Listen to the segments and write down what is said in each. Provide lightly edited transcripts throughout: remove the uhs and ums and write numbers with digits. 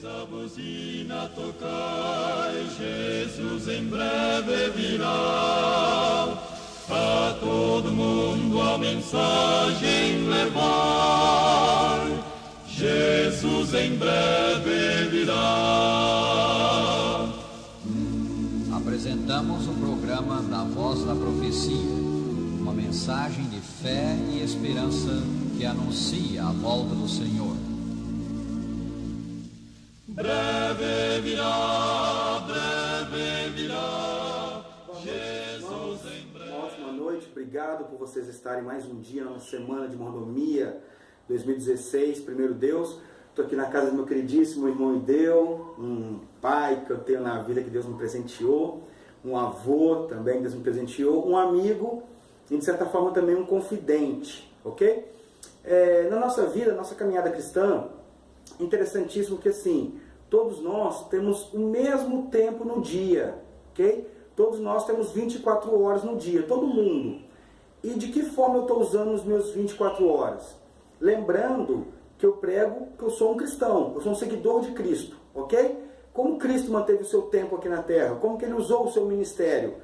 a buzina tocai, Jesus em breve virá. A todo mundo a mensagem levai, Jesus em breve virá. Apresentamos o programa da Voz da Profecia, uma mensagem de fé e esperança que anuncia a volta do Senhor. Breve virá, Jesus em breve. Uma ótima noite, obrigado por vocês estarem mais um dia na semana de mordomia 2016, primeiro Deus. Estou aqui na casa do meu queridíssimo irmão Ideu, um pai que eu tenho na vida que Deus me presenteou, um avô também que Deus me presenteou, um amigo e de certa forma também um confidente, ok? Na nossa vida, nossa caminhada cristã, interessantíssimo que assim, todos nós temos o mesmo tempo no dia, ok? Todos nós temos 24 horas no dia, todo mundo. E de que forma eu estou usando os meus 24 horas? Lembrando que eu prego que eu sou um cristão, eu sou um seguidor de Cristo, ok? Como Cristo manteve o seu tempo aqui na terra, como que ele usou o seu ministério.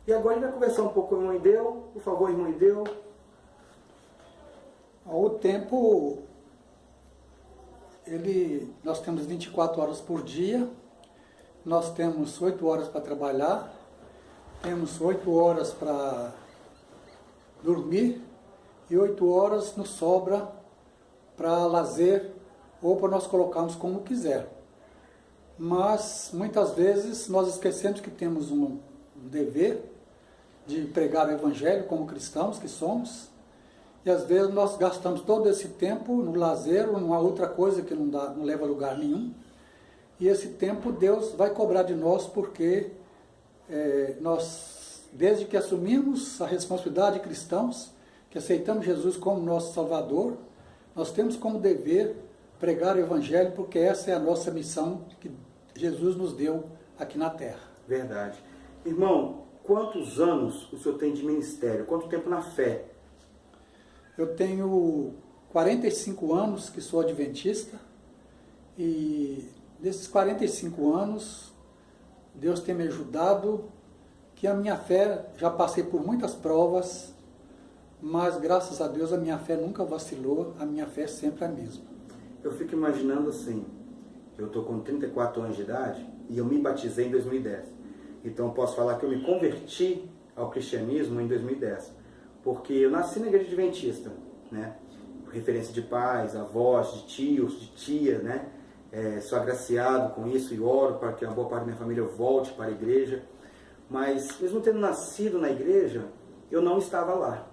E agora a gente vai conversar um pouco com o irmão Ideu, por favor, irmão Ideu. O tempo, nós temos 24 horas por dia, nós temos 8 horas para trabalhar, temos 8 horas para dormir e 8 horas nos sobra para lazer ou para nós colocarmos como quiser. Mas muitas vezes nós esquecemos que temos um dever de pregar o Evangelho como cristãos que somos, e às vezes nós gastamos todo esse tempo no lazer ou numa outra coisa que não leva a lugar nenhum, e esse tempo Deus vai cobrar de nós porque nós, desde que assumimos a responsabilidade de cristãos, que aceitamos Jesus como nosso Salvador, nós temos como dever pregar o Evangelho, porque essa é a nossa missão que Jesus nos deu aqui na terra. Verdade. Irmão, quantos anos o senhor tem de ministério? Quanto tempo na fé? Eu tenho 45 anos que sou adventista, e desses 45 anos Deus tem me ajudado, que a minha fé, já passei por muitas provas, mas graças a Deus a minha fé nunca vacilou, a minha fé é sempre a mesma. Eu fico imaginando assim, eu estou com 34 anos de idade e eu me batizei em 2010. Então eu posso falar que eu me converti ao cristianismo em 2010. Porque eu nasci na igreja adventista, né? Referência de pais, avós, de tios, de tia, né? Sou agraciado com isso e oro para que uma boa parte da minha família volte para a igreja. Mas mesmo tendo nascido na igreja, eu não estava lá.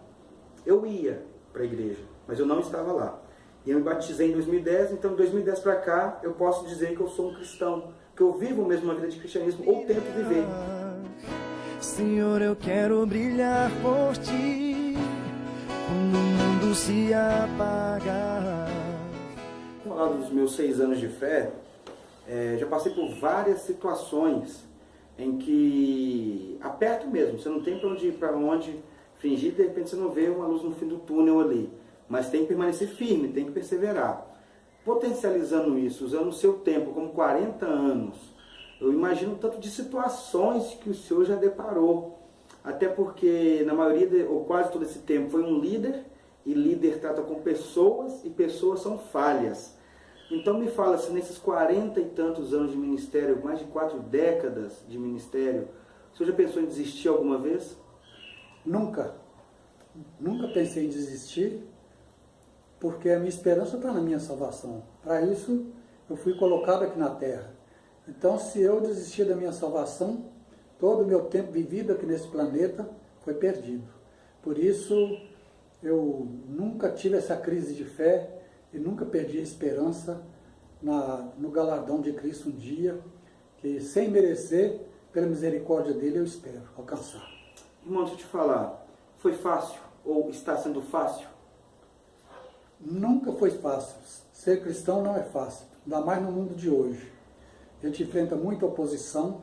Eu ia para a igreja, mas eu não estava lá. E eu me batizei em 2010, então de 2010 para cá eu posso dizer que eu sou um cristão, que eu vivo mesmo uma vida de cristianismo, ou tento viver. Senhor, eu quero brilhar por ti, quando o mundo se apagar. Falando dos meus 6 anos de fé, já passei por várias situações em que aperto mesmo, você não tem para onde fingir, de repente você não vê uma luz no fim do túnel ali. Mas tem que permanecer firme, tem que perseverar. Potencializando isso, usando o seu tempo como 40 anos, eu imagino tanto de situações que o senhor já deparou. Até porque na maioria, ou quase todo esse tempo, foi um líder, e líder trata com pessoas, e pessoas são falhas. Então me fala, se nesses 40 e tantos anos de ministério, mais de 4 décadas de ministério, o senhor já pensou em desistir alguma vez? Nunca pensei em desistir, porque a minha esperança está na minha salvação. Para isso, eu fui colocado aqui na terra. Então, se eu desistir da minha salvação, todo o meu tempo vivido aqui nesse planeta foi perdido. Por isso, eu nunca tive essa crise de fé e nunca perdi a esperança no galardão de Cristo um dia, que sem merecer, pela misericórdia dele, eu espero alcançar. Irmão, deixa eu te falar, foi fácil ou está sendo fácil? Nunca foi fácil. Ser cristão não é fácil, ainda mais no mundo de hoje. A gente enfrenta muita oposição.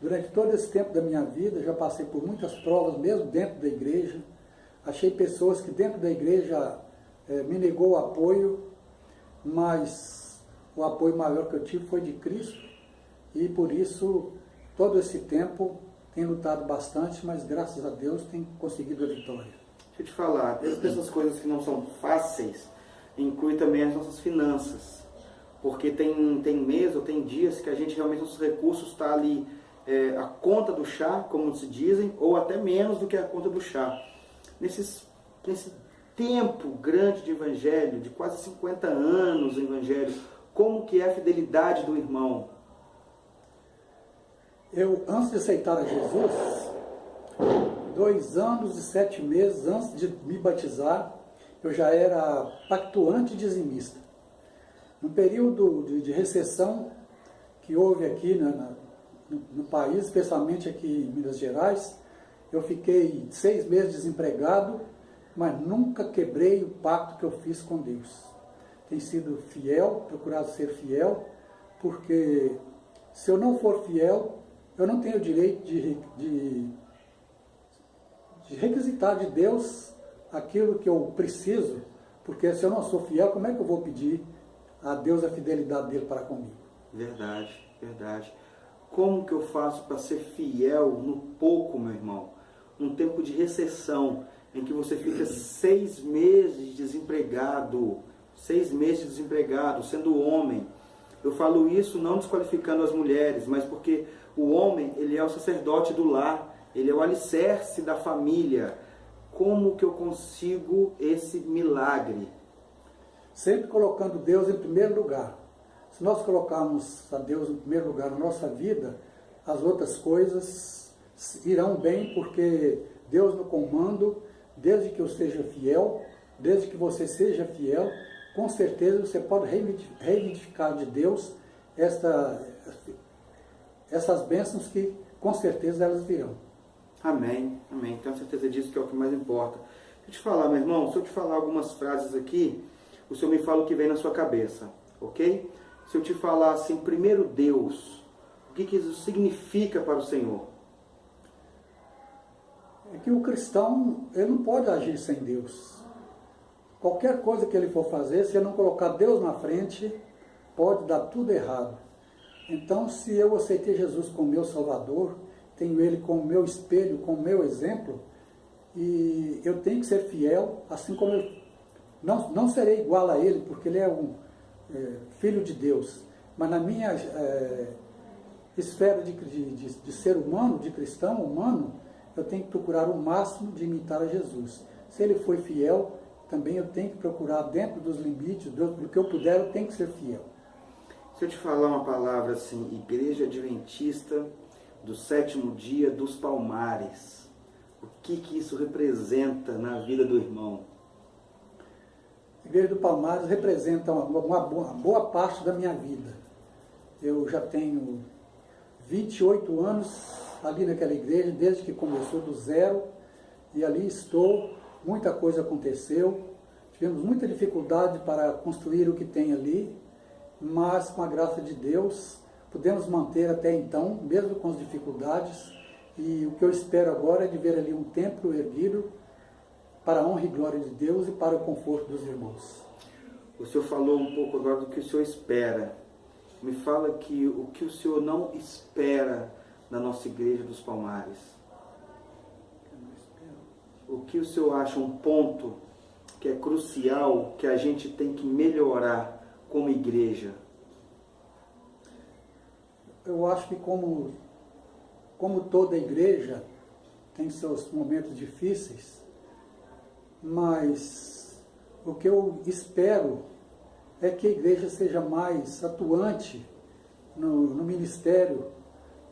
Durante todo esse tempo da minha vida, já passei por muitas provas, mesmo dentro da igreja. Achei pessoas que dentro da igreja me negou apoio, mas o apoio maior que eu tive foi de Cristo, e por isso, todo esse tempo, tenho lutado bastante, mas graças a Deus tenho conseguido a vitória. Deixa eu te falar, dessas coisas que não são fáceis, inclui também as nossas finanças. Porque tem mês ou tem dias que a gente realmente, nossos recursos está ali, a conta do chá, como se dizem, ou até menos do que a conta do chá. Nesse tempo grande de evangelho, de quase 50 anos de evangelho, como que é a fidelidade do irmão? Eu, antes de aceitar a Jesus, 2 anos e 7 meses antes de me batizar, eu já era pactuante dizimista. No período de recessão que houve aqui no país, especialmente aqui em Minas Gerais, eu fiquei 6 meses desempregado, mas nunca quebrei o pacto que eu fiz com Deus. Tenho sido fiel, procurado ser fiel, porque se eu não for fiel, eu não tenho o direito de requisitar de Deus aquilo que eu preciso, porque se eu não sou fiel, como é que eu vou pedir a Deus a fidelidade dele para comigo? Verdade, verdade. Como que eu faço para ser fiel no pouco, meu irmão? Num tempo de recessão, em que você fica 6 meses desempregado, 6 meses desempregado, sendo homem. Eu falo isso não desqualificando as mulheres, mas porque o homem, ele é o sacerdote do lar, ele é o alicerce da família. Como que eu consigo esse milagre? Sempre colocando Deus em primeiro lugar. Se nós colocarmos a Deus em primeiro lugar na nossa vida, as outras coisas irão bem, porque Deus no comando, desde que eu seja fiel, desde que você seja fiel, com certeza você pode reivindicar de Deus essas bênçãos que com certeza elas virão. Amém, amém. Tenho certeza disso, que é o que mais importa. Deixa eu te falar, meu irmão, se eu te falar algumas frases aqui, o Senhor me fala o que vem na sua cabeça, ok? Se eu te falar assim, primeiro Deus, o que isso significa para o Senhor? É que o cristão, ele não pode agir sem Deus. Qualquer coisa que ele for fazer, se ele não colocar Deus na frente, pode dar tudo errado. Então, se eu aceitei Jesus como meu Salvador, tenho Ele como meu espelho, como meu exemplo, e eu tenho que ser fiel, assim como eu não serei igual a Ele, porque Ele é Filho de Deus, mas na minha esfera de ser humano, de cristão humano, eu tenho que procurar o máximo de imitar a Jesus. Se Ele foi fiel, também eu tenho que procurar, dentro dos limites, do que eu puder, eu tenho que ser fiel. Se eu te falar uma palavra assim, Igreja Adventista do 7º dia dos Palmares, o que isso representa na vida do irmão? A Igreja do Palmares representa uma boa parte da minha vida. Eu já tenho 28 anos ali naquela igreja, desde que começou do zero, e ali estou. Muita coisa aconteceu, tivemos muita dificuldade para construir o que tem ali, mas com a graça de Deus pudemos manter até então, mesmo com as dificuldades, e o que eu espero agora é de ver ali um templo erguido para a honra e glória de Deus e para o conforto dos irmãos. O senhor falou um pouco agora do que o senhor espera. Me fala o que o senhor não espera na nossa Igreja dos Palmares. O que o senhor acha um ponto que é crucial, que a gente tem que melhorar como igreja? Eu acho que como toda igreja tem seus momentos difíceis, mas o que eu espero é que a igreja seja mais atuante no ministério,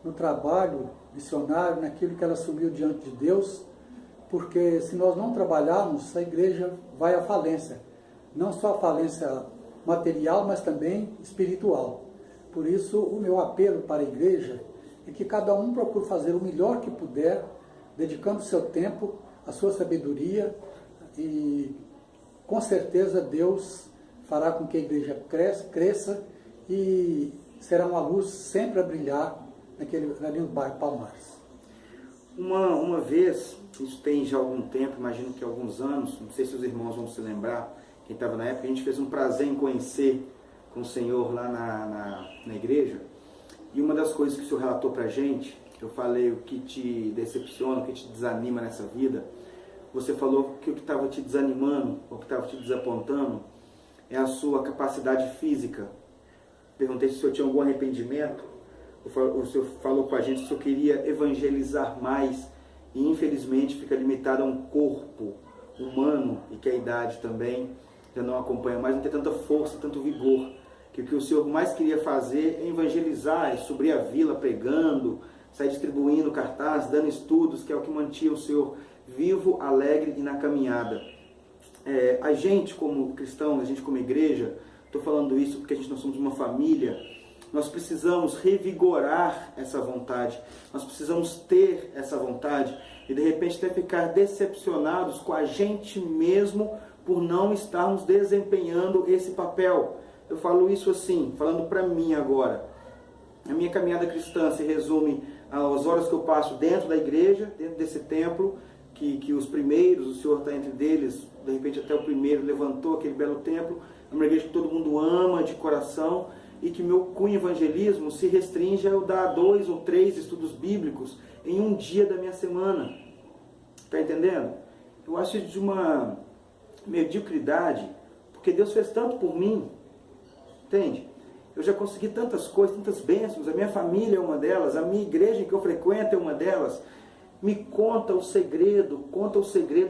no trabalho missionário, naquilo que ela assumiu diante de Deus, porque se nós não trabalharmos, a igreja vai à falência. Não só a falência material, mas também espiritual. Por isso, o meu apelo para a igreja é que cada um procure fazer o melhor que puder, dedicando o seu tempo, a sua sabedoria, e com certeza Deus fará com que a igreja cresça e será uma luz sempre a brilhar ali no bairro Palmares. Uma vez, isso tem já algum tempo, imagino que alguns anos, não sei se os irmãos vão se lembrar, quem estava na época, a gente fez um prazer em conhecer com o Senhor lá na igreja, e uma das coisas que o Senhor relatou para a gente, eu falei o que te decepciona, o que te desanima nessa vida, você falou que o que estava te desanimando, o que estava te desapontando, é a sua capacidade física. Perguntei se o senhor tinha algum arrependimento, o senhor falou com a gente que o senhor queria evangelizar mais, e infelizmente fica limitado a um corpo humano, e que a idade também já não acompanha mais, não tem tanta força, tanto vigor, que o que o senhor mais queria fazer é evangelizar, é subir a vila pregando, sair distribuindo cartaz, dando estudos, que é o que mantinha o senhor vivo, alegre e na caminhada. A gente como cristão, a gente como igreja, estou falando isso porque nós somos uma família, nós precisamos revigorar essa vontade, nós precisamos ter essa vontade e de repente até ficar decepcionados com a gente mesmo por não estarmos desempenhando esse papel. Eu falo isso assim, falando para mim agora. A minha caminhada cristã se resume às horas que eu passo dentro da igreja, dentro desse templo, que os primeiros, o Senhor está entre eles, de repente até o primeiro levantou aquele belo templo, é uma igreja que todo mundo ama de coração, e que meu cunho evangelismo se restringe a eu dar 2 ou 3 estudos bíblicos em um dia da minha semana. Está entendendo? Eu acho de uma mediocridade, porque Deus fez tanto por mim, entende? Eu já consegui tantas coisas, tantas bênçãos, a minha família é uma delas, a minha igreja que eu frequento é uma delas. Me conta o segredo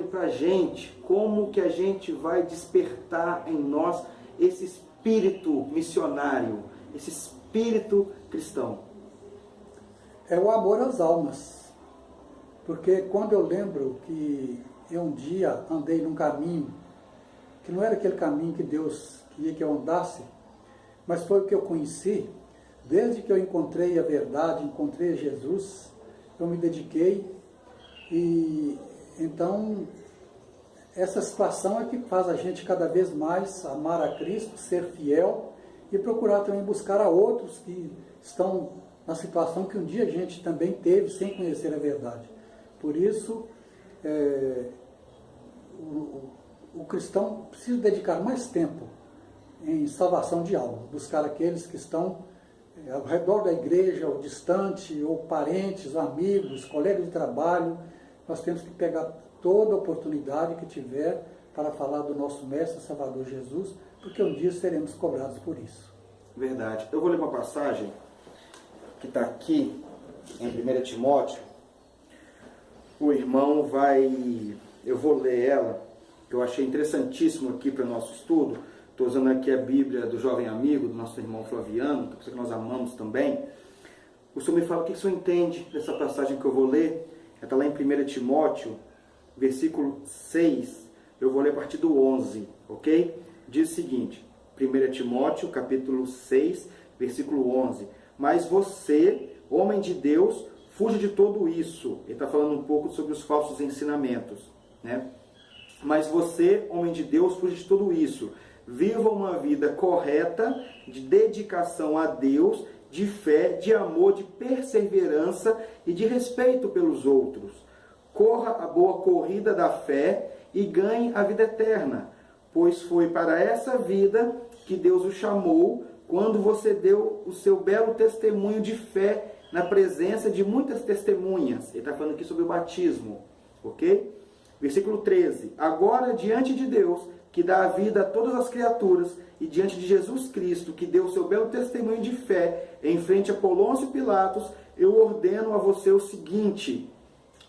para a gente, como que a gente vai despertar em nós esse espírito missionário, esse espírito cristão. É o amor às almas, porque quando eu lembro que eu um dia andei num caminho, que não era aquele caminho que Deus queria que eu andasse, mas foi o que eu conheci, desde que eu encontrei a verdade, encontrei Jesus, eu me dediquei. E então, essa situação é que faz a gente cada vez mais amar a Cristo, ser fiel e procurar também buscar a outros que estão na situação que um dia a gente também teve sem conhecer a verdade. Por isso, o cristão precisa dedicar mais tempo em salvação de almas, buscar aqueles que estão ao redor da igreja, ou distante, ou parentes, amigos, colegas de trabalho. Nós temos que pegar toda a oportunidade que tiver para falar do nosso Mestre Salvador Jesus, porque um dia seremos cobrados por isso. Verdade. Eu vou ler uma passagem que está aqui em 1 Timóteo. O irmão eu vou ler ela, que eu achei interessantíssimo aqui para o nosso estudo. Estou usando aqui a Bíblia do jovem amigo, do nosso irmão Flaviano, que nós amamos também. O Senhor me fala o que o Senhor entende dessa passagem que eu vou ler. Está lá em 1 Timóteo, versículo 6, eu vou ler a partir do 11, ok? Diz o seguinte, 1 Timóteo, capítulo 6, versículo 11. Mas você, homem de Deus, fuja de tudo isso. Ele está falando um pouco sobre os falsos ensinamentos, né? Mas você, homem de Deus, fuja de tudo isso. Viva uma vida correta, de dedicação a Deus, de fé, de amor, de perseverança e de respeito pelos outros. Corra a boa corrida da fé e ganhe a vida eterna, pois foi para essa vida que Deus o chamou quando você deu o seu belo testemunho de fé na presença de muitas testemunhas. Ele está falando aqui sobre o batismo, ok? Versículo 13. Agora, diante de Deus, que dá a vida a todas as criaturas, e diante de Jesus Cristo, que deu o seu belo testemunho de fé, em frente a Pôncio Pilatos, eu ordeno a você o seguinte: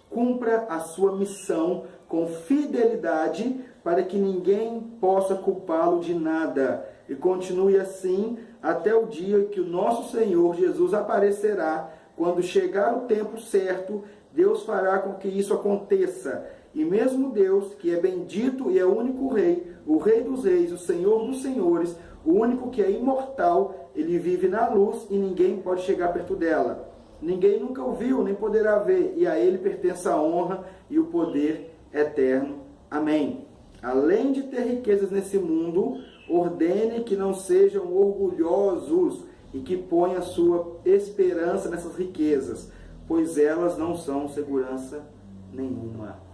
cumpra a sua missão com fidelidade, para que ninguém possa culpá-lo de nada, e continue assim até o dia que o nosso Senhor Jesus aparecerá. Quando chegar o tempo certo, Deus fará com que isso aconteça. E mesmo Deus, que é bendito e é o único Rei, o Rei dos Reis, o Senhor dos Senhores, o único que é imortal, ele vive na luz e ninguém pode chegar perto dela. Ninguém nunca o viu, nem poderá ver, e a ele pertence a honra e o poder eterno. Amém. Além de ter riquezas nesse mundo, ordene que não sejam orgulhosos e que ponham a sua esperança nessas riquezas, pois elas não são segurança nenhuma.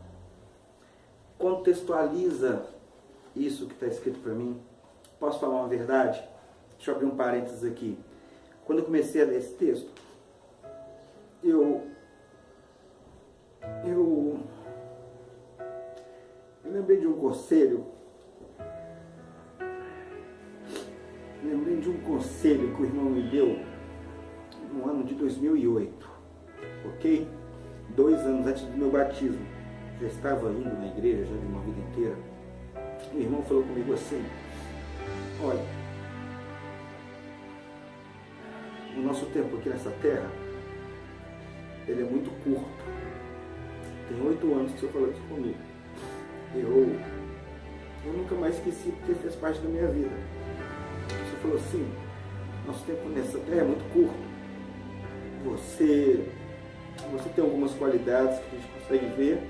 Contextualiza isso que está escrito para mim. Posso falar uma verdade? Deixa eu abrir um parênteses aqui. Quando eu comecei a ler esse texto, eu lembrei de um conselho. Lembrei de um conselho que o irmão me deu no ano de 2008, ok? 2 anos antes do meu batismo. Já estava indo na igreja já de uma vida inteira. O irmão falou comigo assim: olha, o nosso tempo aqui nessa terra, ele é muito curto. Tem 8 anos que o senhor falou isso comigo. Eu nunca mais esqueci, porque fez parte da minha vida. O senhor falou assim: nosso tempo nessa terra é muito curto. Você tem algumas qualidades que a gente consegue ver,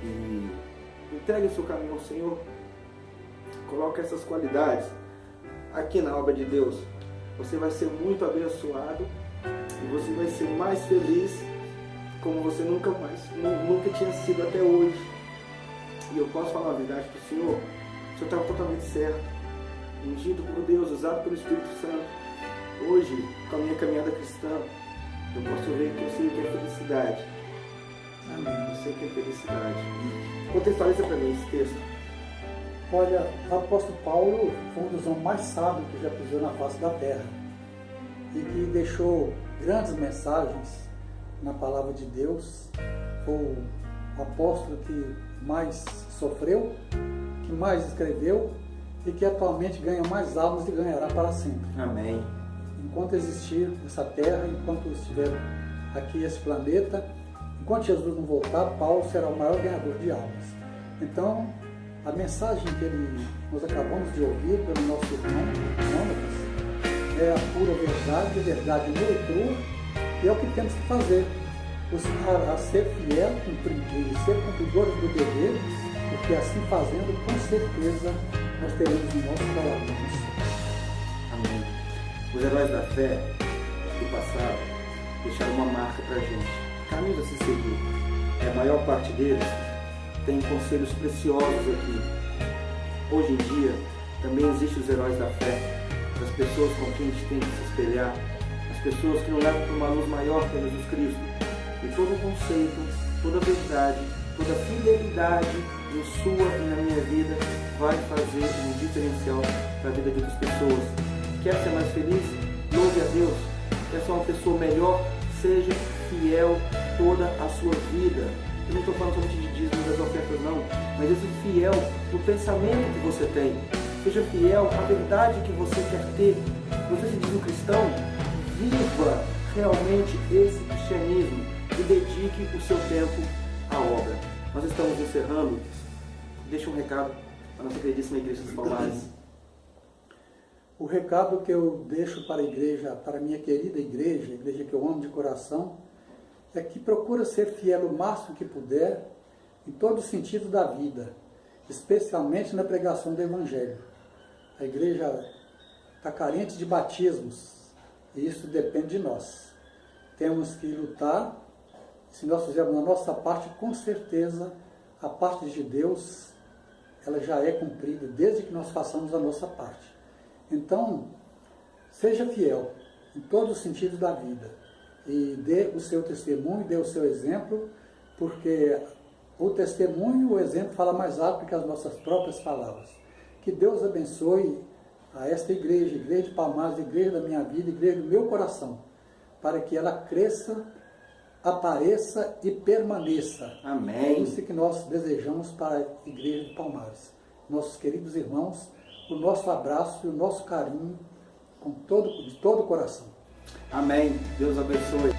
e entregue o seu caminho ao Senhor. Coloque essas qualidades aqui na obra de Deus. Você vai ser muito abençoado e você vai ser mais feliz como você nunca tinha sido até hoje. E eu posso falar a verdade para o senhor estava totalmente certo, ungido por Deus, usado pelo Espírito Santo. Hoje, com a minha caminhada cristã, eu posso ver que eu sei o que é felicidade. Amém. Eu sei o que é felicidade. Contextualiza para mim esse texto. Olha, o apóstolo Paulo foi um dos homens mais sábios que já pisou na face da terra e que deixou grandes mensagens na palavra de Deus. Foi o apóstolo que mais sofreu, que mais escreveu e que atualmente ganha mais almas e ganhará para sempre. Amém. Enquanto existir essa terra, enquanto estiver aqui esse planeta, enquanto Jesus não voltar, Paulo será o maior ganhador de almas. Então, a mensagem que nós acabamos de ouvir pelo nosso irmão Jonatas é a pura verdade, a verdade nua e crua, e é o que temos que fazer, a ser fiel e ser cumpridores do dever, porque assim fazendo, com certeza, nós teremos o nosso galardão. Amém. Os heróis da fé do passado deixaram uma marca para a gente, caminhos a se seguir. A maior parte deles tem conselhos preciosos aqui. Hoje em dia, também existem os heróis da fé, as pessoas com quem a gente tem que se espelhar, as pessoas que não levam para uma luz maior que é Jesus Cristo. E todo o conceito, toda a verdade, toda a fidelidade em sua e na minha vida vai fazer um diferencial para a vida de outras pessoas. Quer ser mais feliz? Louve a Deus. Quer ser uma pessoa melhor? Seja fiel toda a sua vida. Eu não estou falando somente de dízimo das ofertas, não, mas esse fiel no pensamento que você tem. Seja fiel à verdade que você quer ter. Você se diz um cristão? Viva realmente esse cristianismo e dedique o seu tempo à obra. Nós estamos encerrando. Deixa um recado para a nossa queridíssima Igreja dos Palmares. O recado que eu deixo para a igreja, para a minha querida igreja, a igreja que eu amo de coração, é que procura ser fiel o máximo que puder em todo o sentido da vida, especialmente na pregação do Evangelho. A igreja está carente de batismos e isso depende de nós. Temos que lutar. Se nós fizermos a nossa parte, com certeza a parte de Deus ela já é cumprida desde que nós façamos a nossa parte. Então, seja fiel em todos os sentidos da vida e dê o seu testemunho, dê o seu exemplo, porque o testemunho, o exemplo fala mais alto que as nossas próprias palavras. Que Deus abençoe a esta igreja, Igreja de Palmares, igreja da minha vida, igreja do meu coração, para que ela cresça, apareça e permaneça. Amém. É isso que nós desejamos para a Igreja de Palmares. Nossos queridos irmãos, o nosso abraço e o nosso carinho de todo o coração. Amém. Deus abençoe.